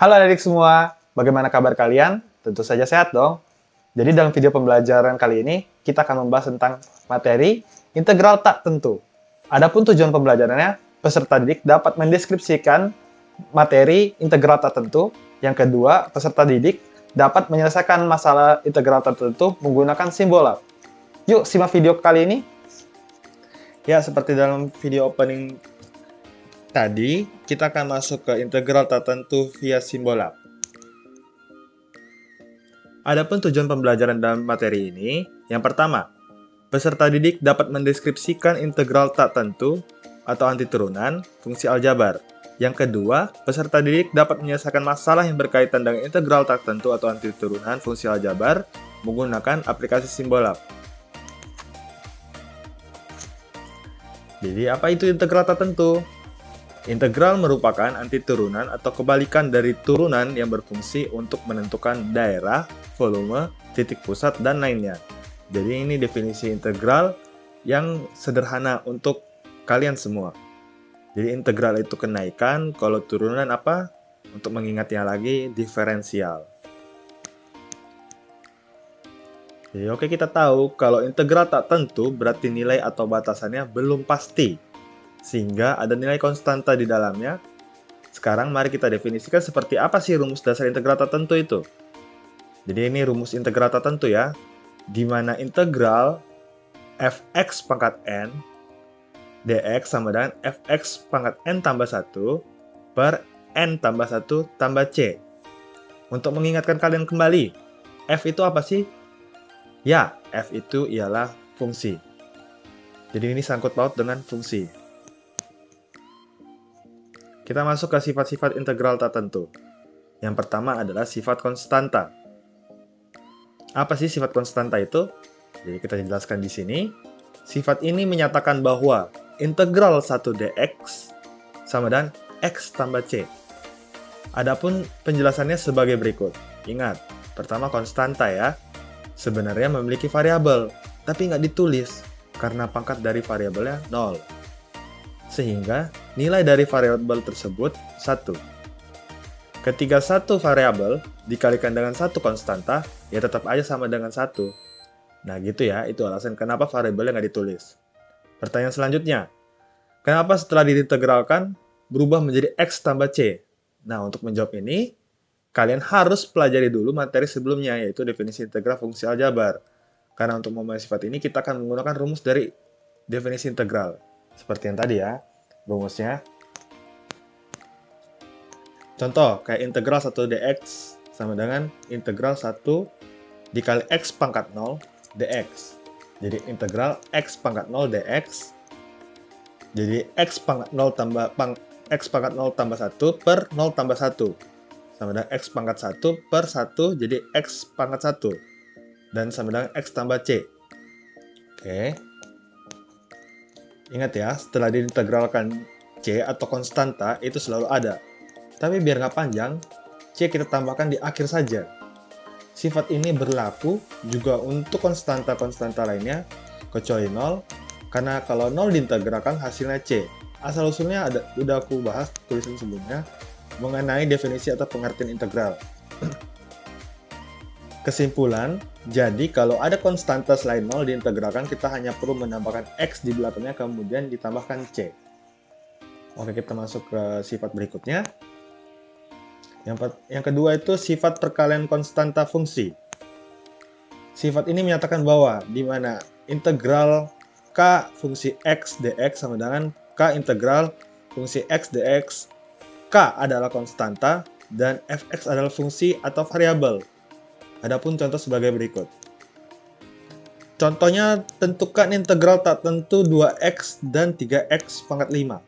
Halo adik semua, bagaimana kabar kalian? Tentu saja sehat dong. Jadi dalam video pembelajaran kali ini, kita akan membahas tentang materi integral tak tentu. Adapun tujuan pembelajarannya, peserta didik dapat mendeskripsikan materi integral tak tentu. Yang kedua, peserta didik dapat menyelesaikan masalah integral tertentu menggunakan simbola. Yuk, simak video kali ini. Ya, seperti dalam video opening tadi, kita akan masuk ke integral tak tentu via simbola. Adapun tujuan pembelajaran dalam materi ini, yang pertama, peserta didik dapat mendeskripsikan integral tak tentu atau anti turunan fungsi aljabar. Yang kedua, peserta didik dapat menyelesaikan masalah yang berkaitan dengan integral tak tentu atau anti turunan fungsi aljabar menggunakan aplikasi simbola. Jadi, apa itu integral tak tentu? Integral merupakan anti turunan atau kebalikan dari turunan yang berfungsi untuk menentukan daerah, volume, titik pusat, dan lainnya. Jadi ini definisi integral yang sederhana untuk kalian semua. Jadi integral itu kenaikan, kalau turunan apa? Untuk mengingatnya lagi, diferensial. Jadi oke, kita tahu kalau integral tak tentu berarti nilai atau batasannya belum pasti, sehingga ada nilai konstanta di dalamnya. Sekarang mari kita definisikan seperti apa sih rumus dasar integral tak tentu itu. Jadi ini rumus integral tak tentu ya, di mana integral fx pangkat n dx sama dengan fx pangkat n tambah 1 per n tambah 1 tambah c. Untuk mengingatkan kalian kembali, f itu apa sih? Ya, f itu ialah fungsi. Jadi ini sangkut paut dengan fungsi. Kita masuk ke sifat-sifat integral tak tentu. Yang pertama adalah sifat konstanta. Apa sih sifat konstanta itu? Jadi kita jelaskan di sini. Sifat ini menyatakan bahwa integral 1 dx sama dengan x tambah c. Adapun penjelasannya sebagai berikut. Ingat, pertama konstanta ya. Sebenarnya memiliki variabel, tapi nggak ditulis karena pangkat dari variabelnya 0. Sehingga nilai dari variabel tersebut 1. Ketika satu variabel dikalikan dengan satu konstanta, ya tetap aja sama dengan 1. Nah gitu ya, itu alasan kenapa variabelnya nggak ditulis. Pertanyaan selanjutnya, kenapa setelah diintegralkan berubah menjadi x tambah c? Nah untuk menjawab ini, kalian harus pelajari dulu materi sebelumnya, yaitu definisi integral fungsi aljabar. Karena untuk memahami sifat ini, kita akan menggunakan rumus dari definisi integral. Seperti yang tadi ya, rumusnya. Contoh, kayak integral 1 dx sama dengan integral 1 dikali x pangkat 0 dx. Jadi integral x pangkat 0 dx. Jadi x pangkat 0 tambah x pangkat 0 tambah 1 per 0 tambah 1. Sama dengan x pangkat 1 per 1, jadi x pangkat 1. Dan sama dengan x tambah c. Oke. Ingat ya, setelah diintegralkan c atau konstanta itu selalu ada. Tapi biar nggak panjang, c kita tambahkan di akhir saja. Sifat ini berlaku juga untuk konstanta-konstanta lainnya, kecuali 0, karena kalau 0 diintegralkan hasilnya c. Asal-usulnya udah aku bahas tulisan sebelumnya, mengenai definisi atau pengertian integral. Kesimpulan, jadi kalau ada konstanta selain 0 diintegralkan, kita hanya perlu menambahkan x di belakangnya, kemudian ditambahkan c. Oke, kita masuk ke sifat berikutnya. Yang kedua itu sifat perkalian konstanta fungsi. Sifat ini menyatakan bahwa di mana integral k fungsi x dx sama dengan k integral fungsi x dx, k adalah konstanta dan fx adalah fungsi atau variabel. Adapun contoh sebagai berikut. Contohnya, tentukan integral tak tentu 2x dan 3x pangkat 5.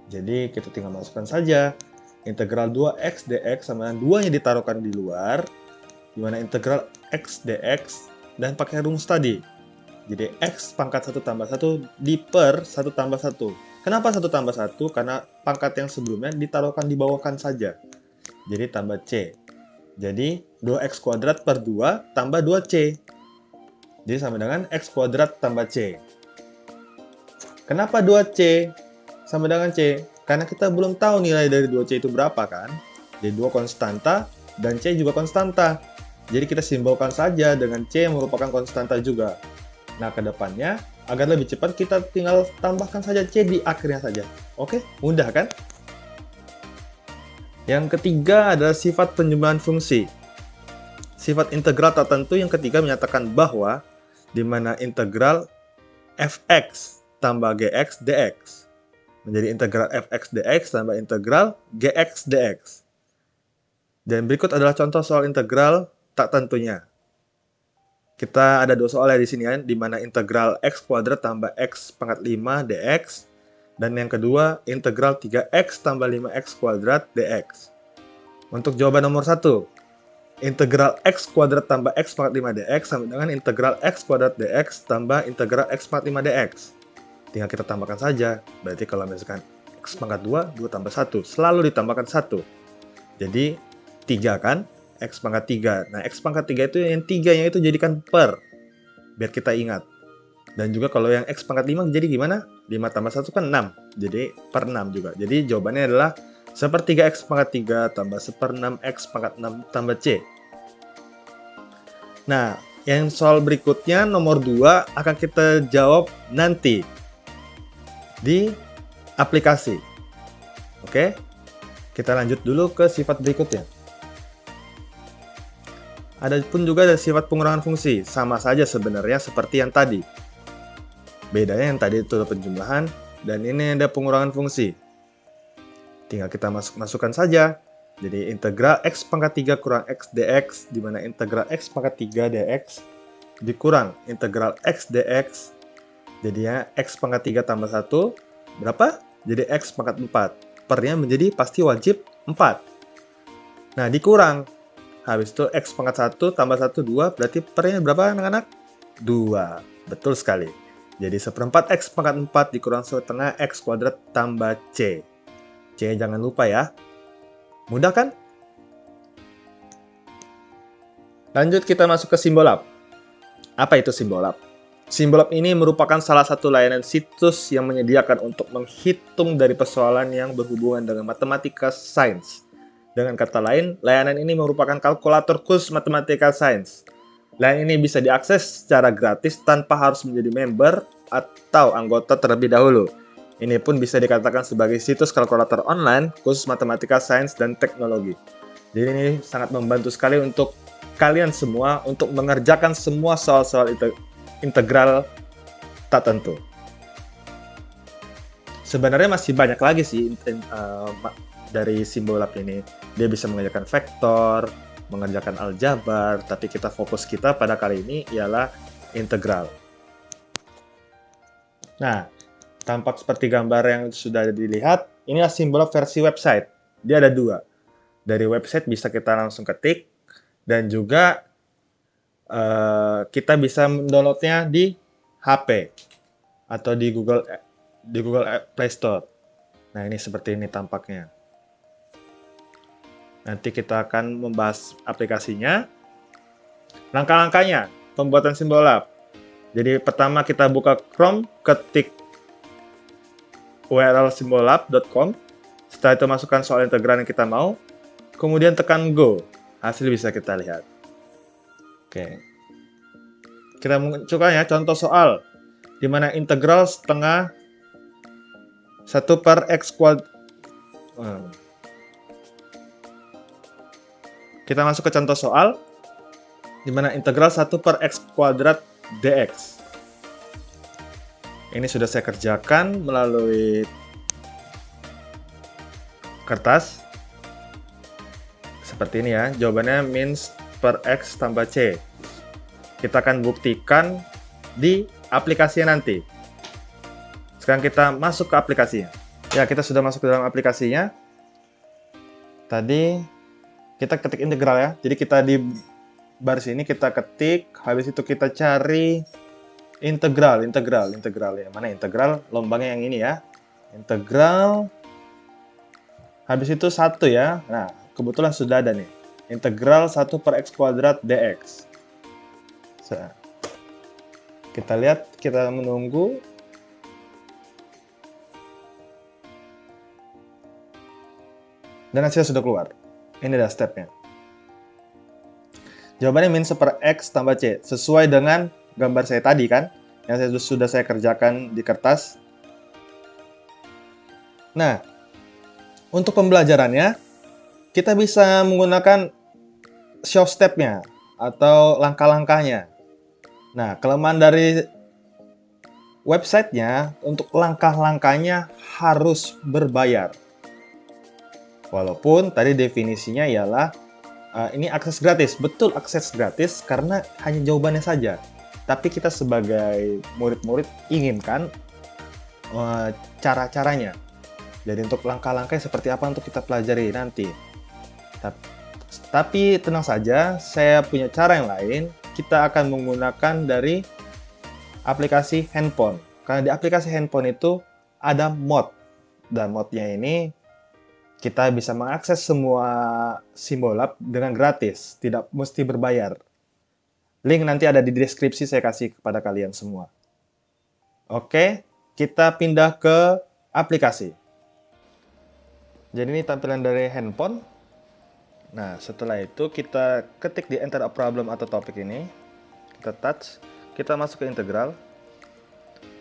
Jadi kita tinggal masukkan saja integral 2x dx sama dengan 2-nya ditaruhkan di luar, di mana integral x dx dan pakai rumus tadi. Jadi x pangkat 1 tambah 1 di per 1 tambah 1. Kenapa 1 tambah 1? Karena pangkat yang sebelumnya ditaruhkan di bawahkan saja. Jadi tambah C. Jadi 2x kuadrat per 2 tambah 2C. Jadi sama dengan x kuadrat tambah C. Kenapa 2C sama dengan C? Karena kita belum tahu nilai dari 2C itu berapa kan? Jadi 2 konstanta dan C juga konstanta. Jadi kita simbolkan saja dengan C yang merupakan konstanta juga. Nah, ke depannya agar lebih cepat kita tinggal tambahkan saja C di akhirnya saja. Oke, mudah kan? Yang ketiga adalah sifat penjumlahan fungsi. Sifat integral tertentu yang ketiga menyatakan bahwa di mana integral fx tambah gx dx menjadi integral fx dx tambah integral gx dx. Dan berikut adalah contoh soal integral tak tentunya. Kita ada 2 soal ya di sini ya, di mana integral x kuadrat tambah x pangkat 5 dx, dan yang kedua integral 3x tambah 5x kuadrat dx. Untuk jawaban nomor 1, integral x kuadrat tambah x pangkat 5 dx sama dengan integral x kuadrat dx tambah integral x pangkat 5 dx. Tinggal kita tambahkan saja. Berarti kalau misalkan x pangkat 2, 2 tambah 1, selalu ditambahkan 1. Jadi 3 kan? X pangkat 3. Nah, X pangkat 3 itu yang 3-nya itu jadikan per. Biar kita ingat. Dan juga kalau yang X pangkat 5 jadi gimana? 5 tambah 1 kan 6. Jadi per 6 juga. Jadi jawabannya adalah 1/3 X pangkat 3 tambah 1/6 X pangkat 6 tambah C. Nah, yang soal berikutnya nomor 2 akan kita jawab nanti di aplikasi. Oke? Kita lanjut dulu ke sifat berikutnya. Ada pun juga ada sifat pengurangan fungsi, sama saja sebenarnya seperti yang tadi. Bedanya yang tadi itu ada penjumlahan, dan ini ada pengurangan fungsi. Tinggal kita masukkan saja. Jadi integral x pangkat 3 kurang x dx, di mana integral x pangkat 3 dx dikurang integral x dx, jadinya x pangkat 3 tambah 1, berapa? Jadi x pangkat 4. Pernya menjadi pasti wajib 4. Nah, dikurang. Habis itu x pangkat 1 tambah 1, 2. Berarti pernya berapa anak-anak? 2. Betul sekali. Jadi 1/4 x pangkat 4 dikurang 1/2 x kuadrat tambah c. C jangan lupa ya. Mudah kan? Lanjut kita masuk ke Simbolab. Apa itu Simbolab? Simbolab ini merupakan salah satu layanan situs yang menyediakan untuk menghitung dari persoalan yang berhubungan dengan matematika sains. Dengan kata lain, layanan ini merupakan kalkulator khusus matematika sains. Layanan ini bisa diakses secara gratis tanpa harus menjadi member atau anggota terlebih dahulu. Ini pun bisa dikatakan sebagai situs kalkulator online khusus matematika sains dan teknologi. Jadi ini sangat membantu sekali untuk kalian semua untuk mengerjakan semua soal-soal integral tak tentu. Sebenarnya masih banyak lagi sih dari Simbolab ini. Dia bisa mengerjakan vektor, mengerjakan aljabar, tapi fokus kita pada kali ini ialah integral. Nah, tampak seperti gambar yang sudah dilihat, inilah Simbolab versi website. Dia ada 2. Dari website bisa kita langsung ketik, dan juga kita bisa mendownloadnya di HP atau di Google Play Store. Nah, ini seperti ini tampaknya. Nanti kita akan membahas aplikasinya. Langkah-langkahnya pembuatan Simbolab. Jadi pertama kita buka Chrome, ketik URL simbolab.com. Setelah itu masukkan soal integral yang kita mau. Kemudian tekan Go. Hasil bisa kita lihat. Oke. Kita munculkan ya contoh soal. Di mana integral setengah 1/x kuadrat. Kita masuk ke contoh soal, di mana integral 1/x kuadrat dx. Ini sudah saya kerjakan melalui kertas. Seperti ini ya, jawabannya min per x tambah c. Kita akan buktikan di aplikasinya nanti. Sekarang kita masuk ke aplikasinya. Ya, kita sudah masuk ke dalam aplikasinya. Tadi kita ketik integral ya. Jadi kita di baris ini kita ketik, habis itu kita cari integral ya. Mana integral? Lombangnya yang ini ya. Integral. Habis itu 1 ya. Nah, kebetulan sudah ada nih. Integral 1/x kuadrat dx. Kita lihat, kita menunggu. Dan hasilnya sudah keluar. Ini adalah stepnya. Jawabannya min 1 per X tambah C. Sesuai dengan gambar saya tadi kan, yang sudah saya kerjakan di kertas. Nah, untuk pembelajarannya, kita bisa menggunakan show step-nya atau langkah-langkahnya. Nah, kelemahan dari websitenya, untuk langkah-langkahnya harus berbayar. Walaupun tadi definisinya ialah ini akses gratis. Betul, akses gratis karena hanya jawabannya saja. Tapi kita sebagai murid-murid inginkan cara-caranya. Jadi untuk langkah-langkahnya seperti apa untuk kita pelajari nanti. Tapi tenang saja, saya punya cara yang lain. Kita akan menggunakan dari aplikasi handphone. Karena di aplikasi handphone itu ada mod. Dan modnya ini kita bisa mengakses semua Simbolab dengan gratis, tidak mesti berbayar. Link nanti ada di deskripsi, saya kasih kepada kalian semua. Oke, kita pindah ke aplikasi. Jadi ini tampilan dari handphone. Nah, setelah itu kita ketik di enter a problem atau topik ini. Kita touch, kita masuk ke integral.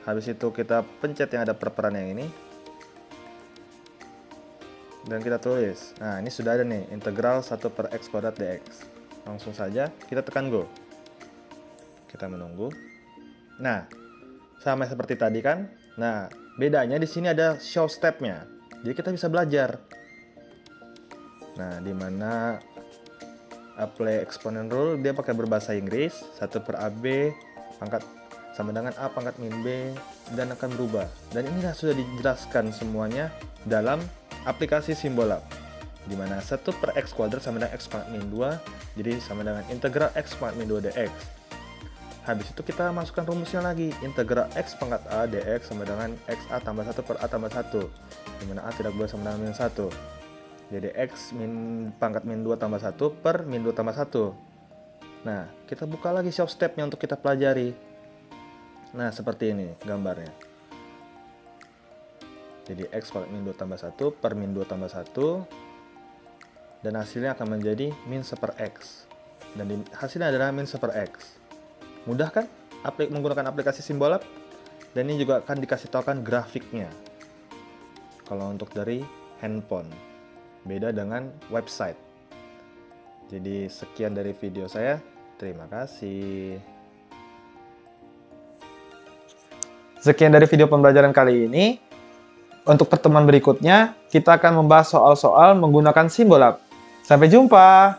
Habis itu kita pencet yang ada perperan yang ini. Dan kita tulis. Nah, ini sudah ada nih, integral 1 per X kuadrat dx. Langsung saja kita tekan go. Kita menunggu. Nah, sama seperti tadi kan. Nah, bedanya di sini ada show step-nya. Jadi kita bisa belajar. Nah, di mana apply exponent rule dia pakai berbahasa Inggris, 1 per AB pangkat sama dengan A pangkat min B dan akan berubah. Dan inilah sudah dijelaskan semuanya dalam aplikasi Simbolab, di mana 1 per X kuadrat sama dengan X pangkat min 2, jadi sama dengan integral X pangkat min 2 dx. Habis itu kita masukkan rumusnya lagi, integral X pangkat A dx sama dengan XA tambah 1 per A tambah 1, di mana A tidak boleh sama dengan min 1. Jadi X pangkat min 2 tambah 1 per min 2 tambah 1. Nah, kita buka lagi show step-nya untuk kita pelajari. Nah, seperti ini gambarnya. Jadi X pangkat min 2 tambah 1 per min 2 tambah 1. Dan hasilnya akan menjadi min 1 per X. Dan hasilnya adalah min 1 per X. Mudah kan menggunakan aplikasi Simbolab? Dan ini juga akan dikasih tahukan grafiknya. Kalau untuk dari handphone. Beda dengan website. Jadi sekian dari video saya. Terima kasih. Sekian dari video pembelajaran kali ini. Untuk pertemuan berikutnya, kita akan membahas soal-soal menggunakan Simbolab. Sampai jumpa!